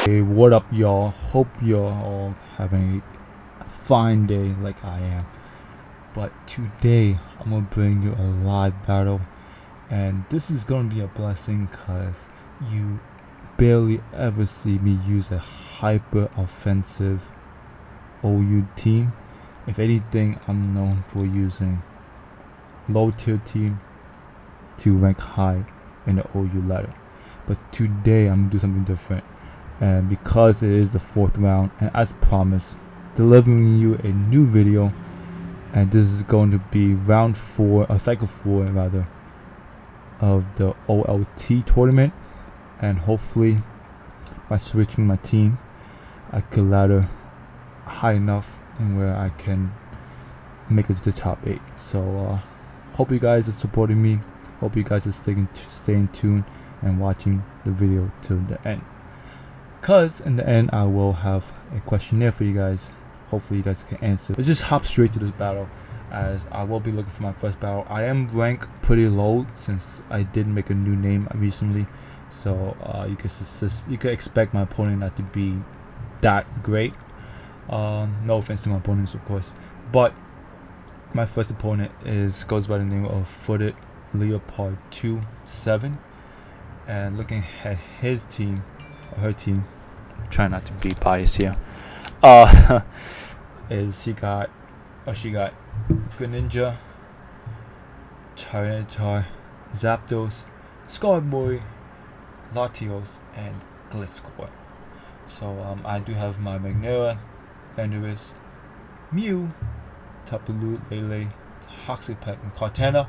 Hey, what up, y'all? Hope you're all having a fine day like I am. But today, I'm gonna bring you a live battle, and this is gonna be a blessing because you barely ever see me use a hyper offensive OU team. If anything, I'm known for using low tier team to rank high in the OU ladder. But today, I'm gonna do something different. And because it is the 4th round, and as promised, delivering you a new video, and this is going to be round 4, or cycle 4 rather, of the OLT tournament. And hopefully by switching my team, I could ladder high enough and where I can make it to the top 8. So hope you guys are supporting me, hope you guys are staying tuned and watching the video till the end. Because in the end, I will have a questionnaire for you guys. Hopefully you guys can answer. Let's just hop straight to this battle, as I will be looking for my first battle. I am ranked pretty low since I did make a new name recently, so you can expect my opponent not to be that great. No offense to my opponents, of course, but my first opponent goes by the name of Footed Leopard 27, and looking at his team or her team, try not to be biased here. She got Greninja, Tyranitar, Zapdos, Skarmory, Latios, and Gliscor. So I do have my Magnera, Vandalus, Mew, Tapu Lele, Toxapex, and Kartana.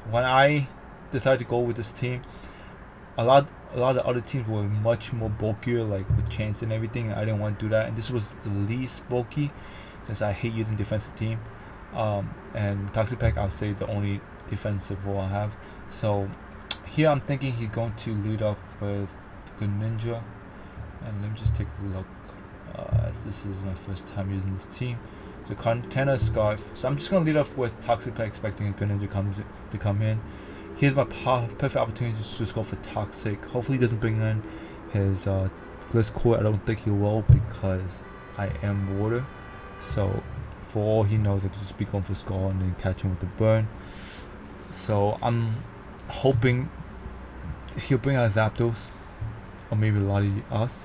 When I decided to go with this team, a lot of other teams were much more bulkier, like with Chance and everything, and I didn't want to do that. And this was the least bulky, since I hate using defensive team. And Toxapex, I'll say the only defensive role I have. So here I'm thinking he's going to lead off with Greninja, and let me just take a look. As this is my first time using this team. So Kartana, Scarf. So I'm just gonna lead off with Toxapex, expecting Greninja to come in. Here's my perfect opportunity to just go for Toxic. Hopefully he doesn't bring in his Gliscor. I don't think he will, because I am water. So for all he knows, I could just be going for Skull and then catch him with the burn. So I'm hoping he'll bring out Zapdos, or maybe Latios.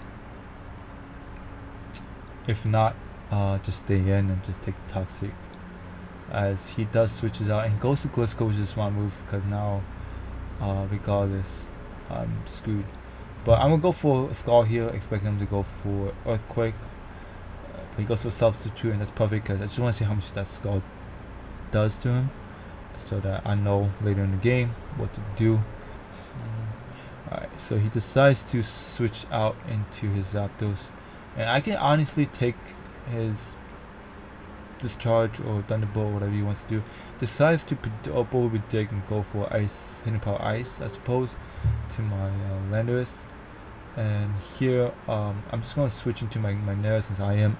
If not, just stay in and just take the Toxic, as he does switches out and goes to Gliscor, which is a smart move, because now regardless I'm screwed. But I'm gonna go for a Skull here, expecting him to go for Earthquake, but he goes for Substitute, and that's perfect, because I just want to see how much that Skull does to him, so that I know later in the game what to do. Alright, so he decides to switch out into his Zapdos, and I can honestly take his Discharge or Thunderbolt, whatever he wants to do. Decides to Dig and go for Ice, Hidden Power Ice, I suppose, to my Landorus. And here I'm just going to switch into my Nera, since I am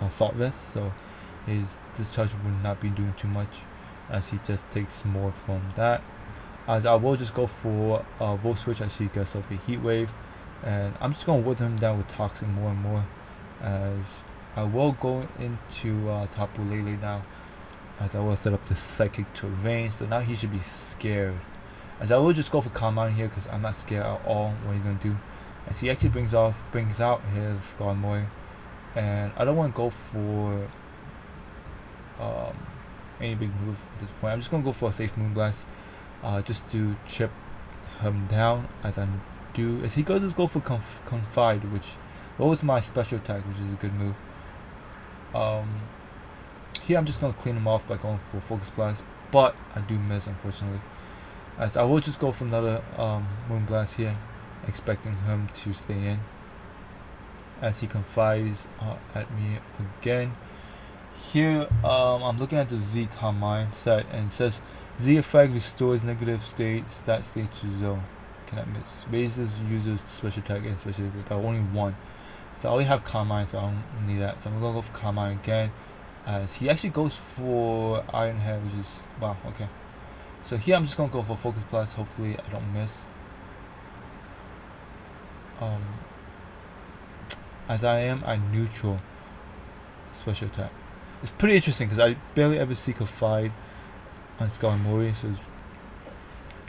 a Thought Vest, so his Discharge will not be doing too much, as he just takes more from that. As I will just go for Volt Switch, as he gets off a Heat Wave, and I'm just going to weather him down with Toxic more and more, as I will go into Tapu Lele now, as I will set up the Psychic Terrain, so now he should be scared. As I will just go for Calm Mind here, because I'm not scared at all what he's going to do. As he actually brings out his Skarmory, and I don't want to go for any big move at this point. I'm just going to go for a safe Moonblast, just to chip him down, as I do. As he goes for Confide, which lowers my special attack, which is a good move. Here I'm just going to clean him off by going for Focus Blast, but I do miss, unfortunately. As I will just go for another Moonblast here, expecting him to stay in, as he confides at me again. Here I'm looking at the Z Calm Mind set, and it says Z effect restores negative stat state to 0. Cannot miss. Raises user's special attack and special attack by only 1. So I already have Calm Mind, so I don't need that. So I'm gonna go for Calm Mind again, as he actually goes for Iron Head, which is wow. Okay, so here I'm just gonna go for Focus Blast. Hopefully I don't miss. as I am a neutral special attack. It's pretty interesting because I barely ever see Confide on Scar Mori, so it's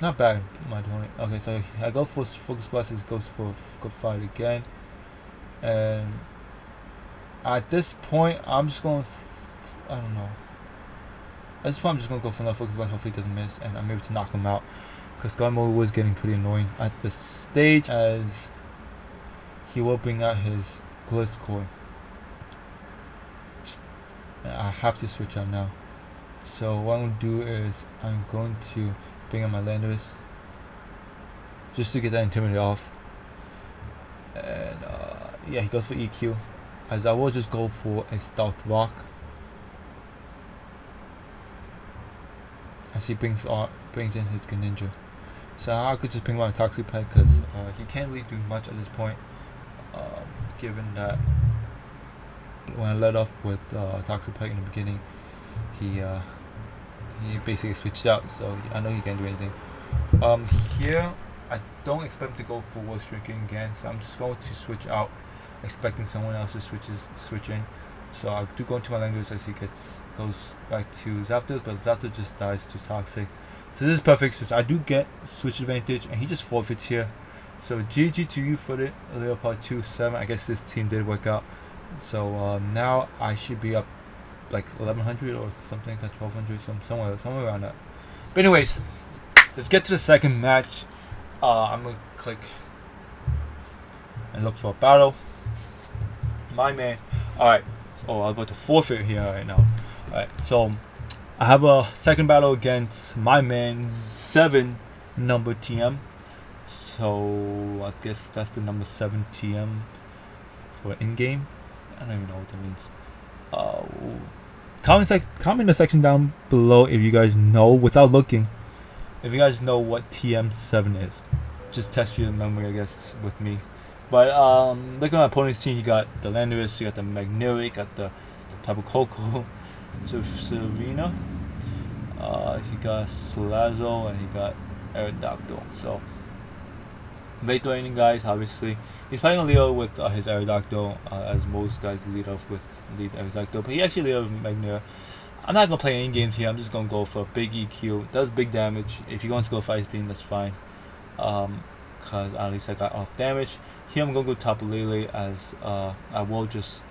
not bad. My opponent. Okay, so I go for Focus Blast, it goes for Confide again, and at this point I'm just going. I don't know. At this point I'm just gonna go for another Focus Blast. Hopefully he doesn't miss, and I'm able to knock him out. Because Scar Mori was getting pretty annoying at this stage, as he will bring out his Glitz Core. I have to switch out now. So what I'm going to do is I'm going to bring out my Landorus just to get that Intimidate off. And yeah, he goes for EQ, as I will just go for a Stealth Rock as he brings in his Greninja. So I could just bring my Toxic Pet because he can't really do much at this point, given that when I let off with Toxic Pet in the beginning, he basically switched out, so I know he can't do anything. Here I don't expect him to go for World Shrinking again, so I'm just going to switch out, expecting someone else to switch in. So I do go into my Landorus as he goes back to Zapdos, but Zapdos just dies to Toxic. So this is perfect switch. I do get switch advantage, and he just forfeits here. So GG to you for the Leopard 2-7. I guess this team did work out. So now I should be up like 1100 or something, like 1200, somewhere around that. But anyways, let's get to the second match. I'm gonna click and look for a battle. My man. All right. Oh, I'm about to forfeit here right now. All right. So I have a second battle against my man 7 number TM. So I guess that's the number 7 TM for in-game. I don't even know what that means. Comment in the section down below if you guys know, without looking, if you guys know what TM7 is. Just test your memory, I guess, with me. But look at my opponent's team. He got the Landorus, he got the Magnetic, got the Tapu Koko, Serena. He got Salazzle, and he got Aerodactyl. So very threatening guys, obviously. He's playing a Leo with his Aerodactyl, as most guys lead Aerodactyl, but he actually lead off with Magnetic. I'm not going to play any games here. I'm just going to go for a big EQ. Does big damage. If you're going to go for Ice Beam, that's fine. Because at least I got off damage. Here I'm going to go Tapu Lele, as I will just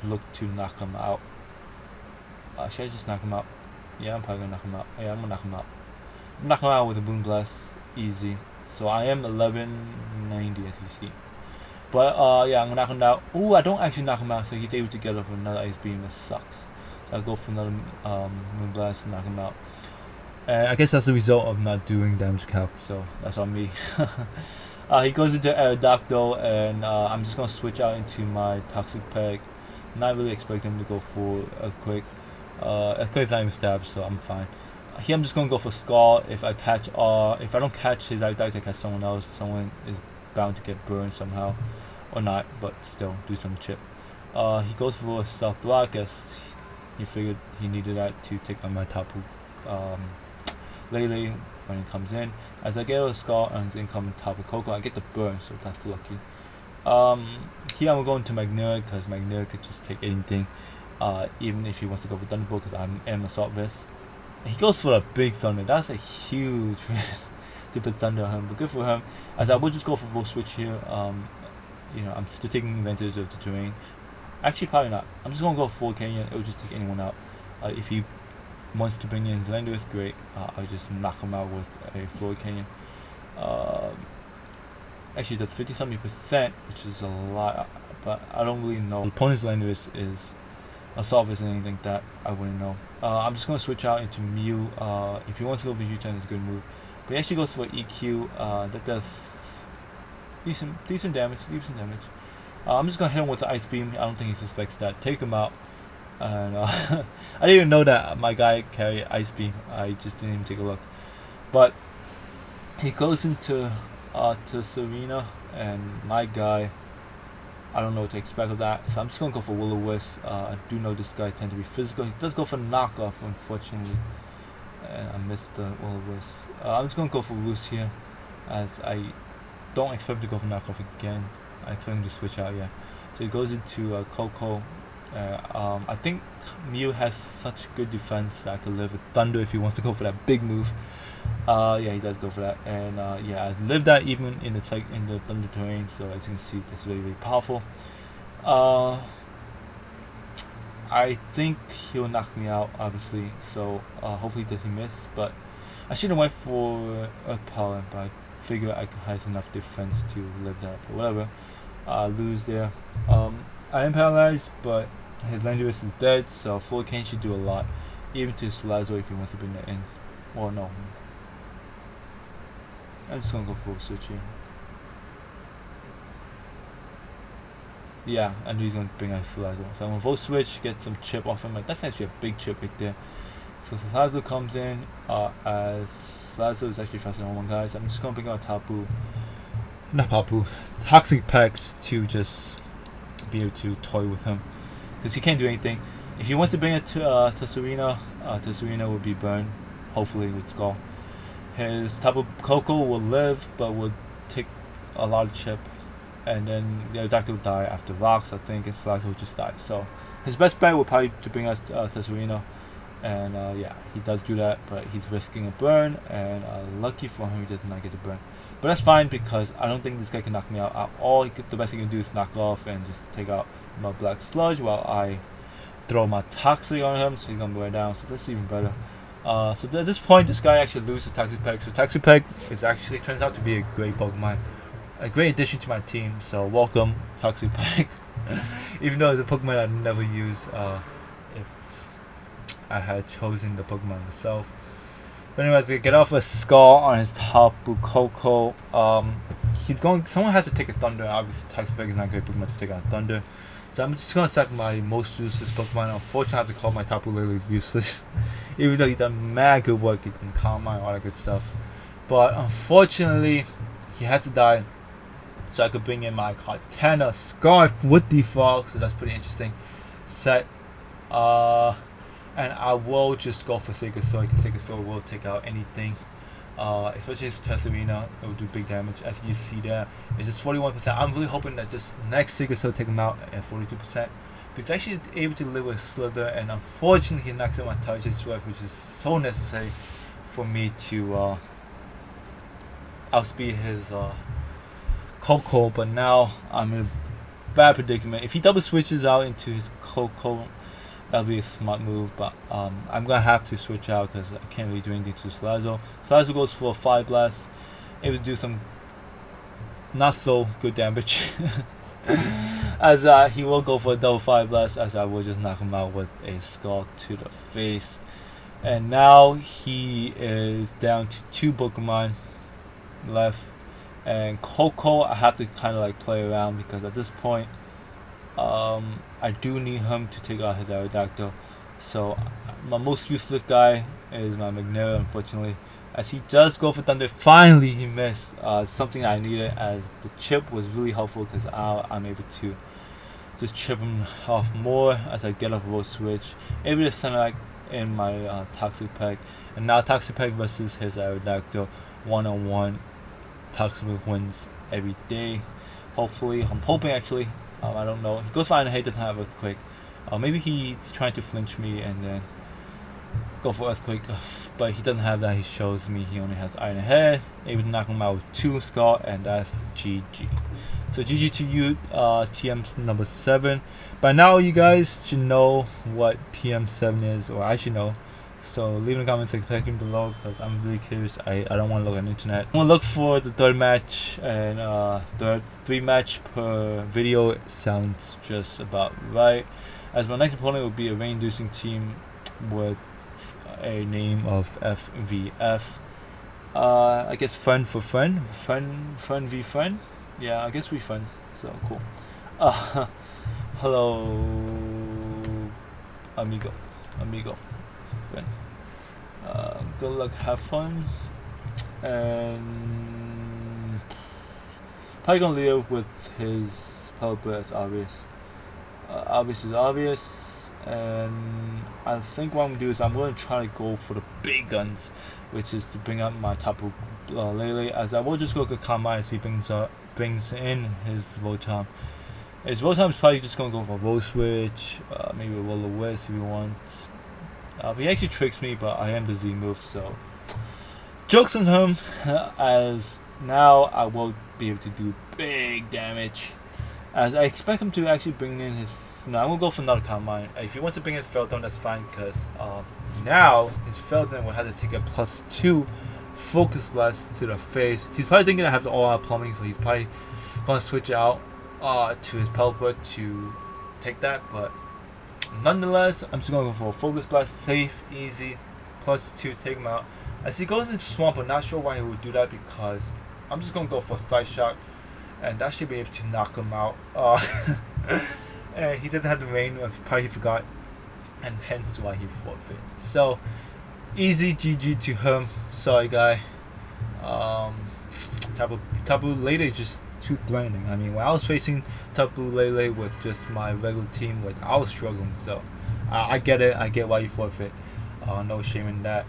look to knock him out. Should I just knock him out? Yeah, I'm probably going to knock him out. Yeah, I'm going to knock him out. I'm knocking him out with a Boom Blast. Easy. So I am 1190 as you see. But yeah, I'm going to knock him out. Ooh, I don't actually knock him out, so he's able to get off another Ice Beam. That sucks. So I'll go for another Moon Blast and knock him out. And I guess that's the result of not doing damage calc, so that's on me. He goes into Aerodactyl, and I'm just going to switch out into my Toxic Peg. Not really expecting him to go for Earthquake. Earthquake's not even stabbed, so I'm fine. Here I'm just going to go for Skull. If I don't catch his Aerodactyl, I catch someone else. Someone is bound to get burned somehow. Or not, but still, do some chip. He goes for Stealth Rock, as he figured he needed that to take on my Tapu Lele when it comes in. As I get a Skull and his incoming Tapu Koko, I get the burn, so that's lucky. Here I'm going to Magnetic, because Magnetic could just take anything, even if he wants to go for Thunderbolt, because I'm Assault Vest. He goes for a big Thunder. That's a huge risk to put Thunder on him, but good for him. As I would just go for full switch here. You know, I'm still taking advantage of the terrain. Actually, probably not. I'm just gonna go full Canyon. It will just take anyone out. If he wants to bring in his Landorus, great. I'll just knock him out with a Floyd Canyon. Actually, that's 50-something%, which is a lot, but I don't really know. The opponent's Landorus is Assault Vest and anything like that, I wouldn't know. I'm just going to switch out into Mew. If he wants to go for U-turn, it's a good move. But he actually goes for EQ. That does decent damage. I'm just going to hit him with the Ice Beam. I don't think he suspects that. Take him out. And I didn't even know that my guy carried Ice Beam. I just didn't even take a look. But he goes into to Serena, and my guy, I don't know what to expect of that, so I'm just going to go for Will-O-Wisp. I do know this guy tends to be physical. He does go for knockoff, unfortunately, and I missed the Will-O-Wisp. I'm just going to go for Roost here, as I don't expect to go for knockoff again. I expect him to switch out, yeah. So he goes into Coco. I think Mew has such good defense that I could live with Thunder if he wants to go for that big move. Yeah, he does go for that, and yeah, I live that even in the Thunder terrain. So as you can see, that's very powerful. I think he'll knock me out, obviously. So hopefully does he miss, but I should have went for Earth Power, but I figure I has enough defense to live that. But whatever, lose there. I am paralyzed, but his Landorus is dead, so Florcane should do a lot, even to Salazzle if he wants to bring that in. Well, no. I'm just gonna go for a switch here. Yeah, I knew he's gonna bring out Salazzle. So I'm gonna vote switch, get some chip off him. Like, that's actually a big chip right there. So Salazzle comes in, as Salazzle is actually faster than one guy, so I'm just gonna bring out Tapu. Not Tapu. Toxic Pex to just be able to toy with him. Because he can't do anything. If he wants to bring it to Serena will be burned, hopefully with Skull. His Tapu Koko will live, but will take a lot of chip. And then the Aerodactyl will die after rocks, I think, and Salazzle will just die. So his best bet would probably to bring us to Serena. And yeah, he does do that, but he's risking a burn, and lucky for him, he does not get the burn. But that's fine because I don't think this guy can knock me out at all. The best he can do is knock off and just take out my Black Sludge while I throw my Toxic on him, so he's gonna wear down. So that's even better. So at this point, this guy actually loses Toxic Peg. So Toxic Peg is actually turns out to be a great Pokemon, a great addition to my team. So welcome, Toxic Peg. Even though it's a Pokemon I'd never use if I had chosen the Pokemon myself. But anyways, to get off a Skull on his Tapu Koko, he's going. Someone has to take a Thunder. Obviously, Toxic Peg is not a great Pokemon to take on Thunder. So I'm just gonna sack my most useless Pokemon. Unfortunately, I have to call my Tapu Lele useless, even though he done mad good work. He can calm my all that good stuff. But unfortunately, he had to die. So I could bring in my Kartana Scarf with the Frog. So that's pretty interesting. Set. And I will just go for Sacred Sword because Sacred Sword will take out anything. Especially his Tesserina, it will do big damage. As you see there, it's just 41%. I'm really hoping that this next Sacred Sword take him out at 42%. But he's actually able to live with Slither, and unfortunately he knocks out my Touch Swift, which is so necessary for me to outspeed his Koko. But now I'm in a bad predicament. If he double switches out into his Koko, that'll be a smart move, but I'm gonna have to switch out because I can't really do anything to Salazzle. Salazzle goes for a Fire Blast, able to do some not so good damage. As he will go for a double Fire Blast, as I will just knock him out with a Skull to the face. And now he is down to 2 Pokemon left, and Koko I have to kind of like play around because at this point I do need him to take out his Aerodactyl. So my most useless guy is my Magnera, unfortunately, as he does go for Thunder. Finally he missed, something I needed, as the chip was really helpful because I'm able to just chip him off more as I get off a roll switch, able to send like in my Toxic Peg. And now Toxic Peg versus his Aerodactyl, 1-on-1. Toxic wins every day, hopefully. I'm hoping actually. I don't know. He goes for Iron Head, doesn't have Earthquake. Maybe he's trying to flinch me and then go for Earthquake, but he doesn't have that. He shows me he only has Iron Head, able to knock him out with 2 Skull, and that's GG. So GG to you, TM number 7. By now you guys should know what TM7 is, or I should know. So leave in the comment section below because I'm really curious. I don't want to look on the internet. I'm going to look for the 3rd match, and the 3 match per video sounds just about right. As my next opponent will be a rain-inducing team with a name of FVF. I guess friend for friend. Friend v friend. Yeah, I guess we friends. So cool. Hello, amigo. Friend. Good luck, have fun, and probably gonna live with his Power Blast. Obvious is obvious, and I think what I'm gonna do is I'm gonna try to go for the big guns, which is to bring up my Tapu Lele, as I will just go to Kama as he brings in his Voltorb. His roll time is probably just gonna go for a roll switch, maybe a roll of whiz if he wants. He actually tricks me, but I am the Z move, so jokes on him. As now I will be able to do big damage. As I expect him to actually bring in his. No, I'm gonna go for another Calm Mind. If he wants to bring his Feldon, that's fine, because now his Feldon will have to take a +2 Focus Blast to the face. He's probably thinking I have the all-out plumbing, so he's probably gonna switch out to his Pelipper to take that. But nonetheless, I'm just gonna go for a Focus Blast, safe, easy, +2, take him out. As he goes into Swamp, I'm not sure why he would do that, because I'm just gonna go for a Side Shock, and that should be able to knock him out. And he didn't have the rain, probably he forgot, and hence why he forfeit. So easy GG to him. Sorry, guy. Tapu Lele is just too threatening. I mean, when I was facing Tapu Lele with just my regular team, like, I was struggling. So I get it. I get why you forfeit. No shame in that.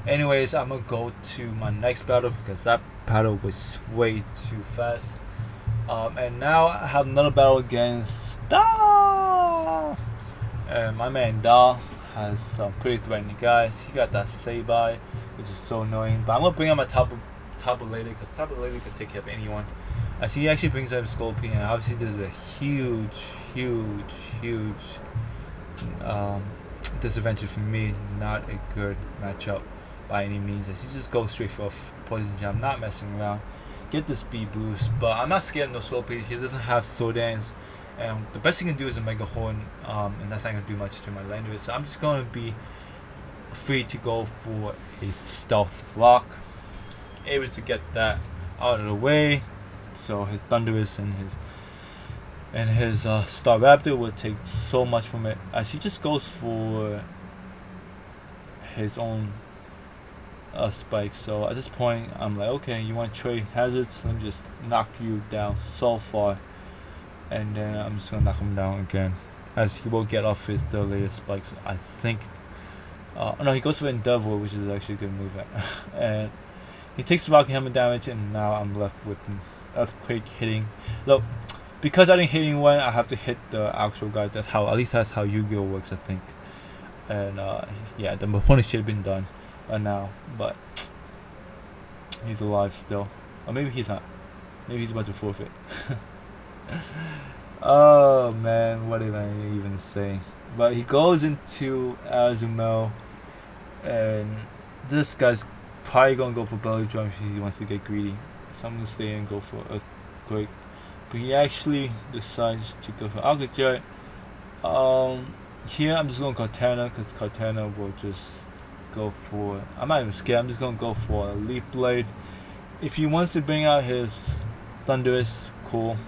Anyways, I'm gonna go to my next battle, because that battle was way too fast. And now I have another battle against Da. And my man Da has some pretty threatening guys. He got that Sabai, which is so annoying. But I'm gonna bring out my Tapu Lele, because Tapu Lele can take care of anyone. I see he actually brings out Scorpion, and obviously there's a huge disadvantage for me. Not a good matchup by any means. As he just goes straight for a Poison Jam, not messing around. Get the speed boost, but I'm not scared of no Scorpion. He doesn't have Sword Dance, and the best he can do is a Mega Horn, and that's not gonna do much to my Landorus. So I'm just gonna be free to go for a Stealth Rock, able to get that out of the way. So his Thunderous and his Star Raptor will take so much from it, as he just goes for his own spike. So at this point, I'm like, okay, you want to trade hazards? Let me just knock you down so far, and then I'm just gonna knock him down again, as he will get off his third layer spikes. I think. No, he goes for Endeavor, which is actually a good move, and he takes Rocket Hammer damage, and now I'm left with Earthquake hitting. Look, because I didn't hit anyone, I have to hit the actual guy. That's how, at least that's how Yu-Gi-Oh works, I think. And yeah, the opponent should have been done by now, but he's alive still. Or maybe he's not. Maybe he's about to forfeit. Oh man, what did I even say? But he goes into Azumel, and this guy's probably gonna go for Belly Drum if he wants to get greedy. So I'm gonna stay and go for Earthquake. But he actually decides to go for Alka Jet. Here I'm just going Kartana, because Kartana will just go for. I'm not even scared. I'm just gonna go for a Leaf Blade. If he wants to bring out his Thunderous, cool.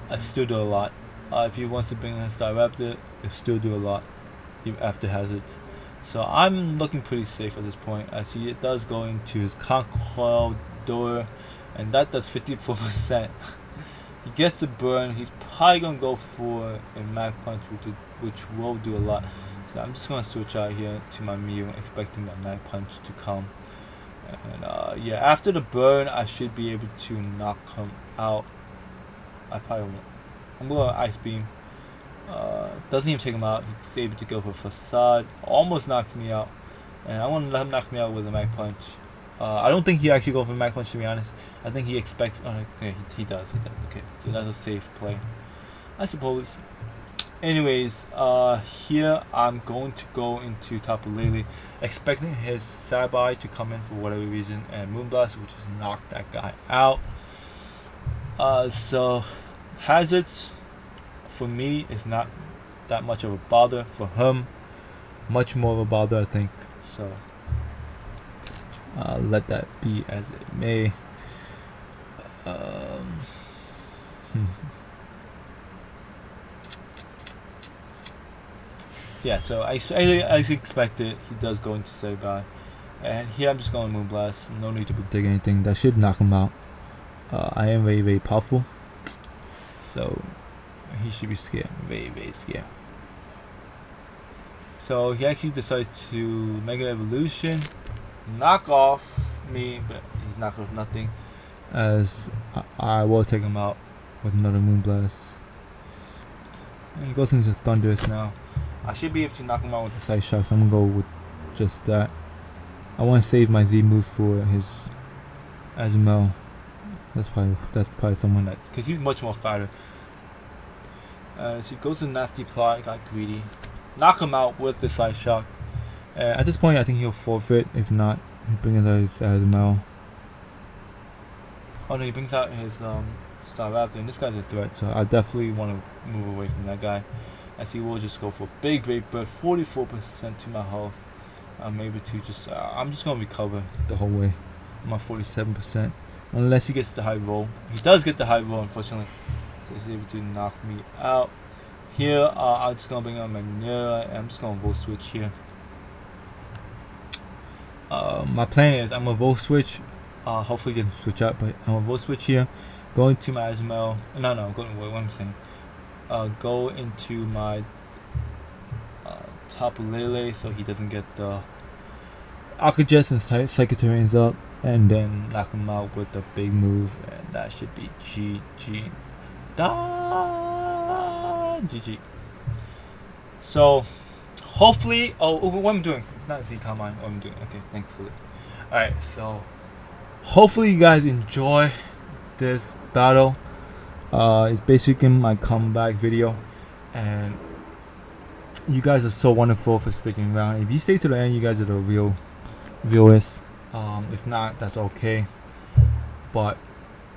I still do a lot. If he wants to bring out his Staraptor, I still do a lot, even after hazards. So I'm looking pretty safe at this point, as he does go into his Concoil Door, and that does 54%. He gets a burn. He's probably gonna go for a Mag Punch, which will do a lot. So I'm just gonna switch out here to my Mew, expecting that Mag Punch to come. And yeah, after the burn, I should be able to knock him out. I probably won't. I'm going to Ice Beam. Doesn't even take him out. He's able to go for Facade. Almost knocks me out. And I want to let him knock me out with a Mag Punch. I don't think he actually goes for Mag Punch, to be honest. I think he expects. Okay, he does. Okay, so that's a safe play, I suppose. Anyways, here I'm going to go into Tapu Lele, expecting his Sabai to come in for whatever reason, and Moonblast, which just knocked that guy out. So hazards for me is not that much of a bother. For him, much more of a bother, I think. So let that be as it may. Yeah, so as expected, he does go into Sabai, and here I'm just going Moonblast. No need to predict anything. That should knock him out. I am very, very powerful, so he should be scared. Very, very scared. So he actually decides to Mega Evolution, knock off me, but he's knocked off nothing, as I will take him out. with another Moonblast. And he goes into Thunderous now. I should be able to knock him out with the Side Shock, so I'm gonna go with just that. I want to save my Z move for his Azumel. That's probably someone that, because he's much more fatter. So he goes to Nasty Plot, got greedy. Knock him out with the Side Shock. At this point, I think he'll forfeit. If not, he'll bring out his Azumel. Oh no, he brings out his Staraptor, and this guy's a threat, so I definitely want to move away from that guy. As he will just go for big bird, 44% to my health. I'm able to just, I'm just going to recover the whole way. I'm at 47%. Unless he gets the high roll. He does get the high roll, unfortunately. So he's able to knock me out. Here, I'm just going to bring out Magneto, and I'm just going to Volt Switch here. My plan is I'm going to Volt Switch. Hopefully get him to switch up, but I'm going to Volt Switch here. Go into my Azumel. No, what am I saying? Go into my Tapu Lele so he doesn't get the Aquajets and Psychoterrains up, and then knock him out with the big move, and that should be GG. GG. So hopefully, what I'm doing, not Z Combine, what I'm doing. Okay, thankfully. Alright, so hopefully you guys enjoy this battle. It's basically my comeback video, and you guys are so wonderful for sticking around. If you stay to the end, you guys are the real viewers. If not, that's okay. But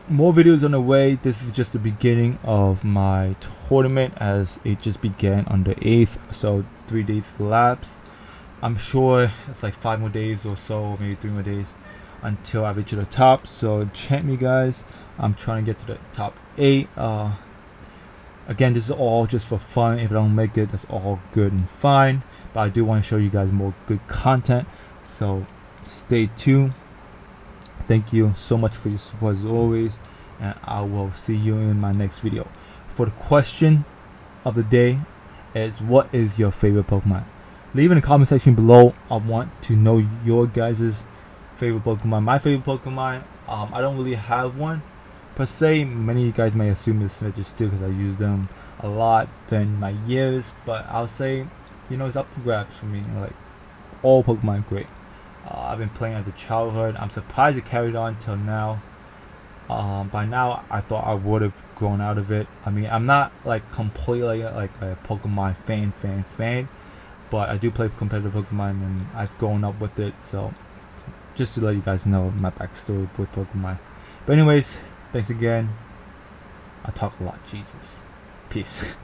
more videos on the way. This is just the beginning of my tournament, as it just began on the 8th, so 3 days elapsed. I'm sure it's like 5 more days or so, maybe 3 more days until I reach the top. So chant me, guys. I'm trying to get to the top 8. Again, this is all just for fun. If I don't make it, that's all good and fine, but I do want to show you guys more good content, so stay tuned. Thank you so much for your support as always, and I will see you in my next video. For the question of the day is, what is your favorite Pokemon? Leave in the comment section below. I want to know your guys' favorite Pokemon. My favorite Pokemon, I don't really have one per se. Many of you guys may assume it's Snitches too, because I use them a lot during my years, but I'll say, you know, it's up for grabs for me. Like, all Pokemon are great. I've been playing as a childhood. I'm surprised it carried on till now. By now I thought I would have grown out of it. I mean, I'm not like completely like a Pokemon fan, but I do play competitive Pokemon, and I've grown up with it. So just to let you guys know my backstory with Pokemon. But anyways, thanks again. I talk a lot, Jesus. Peace.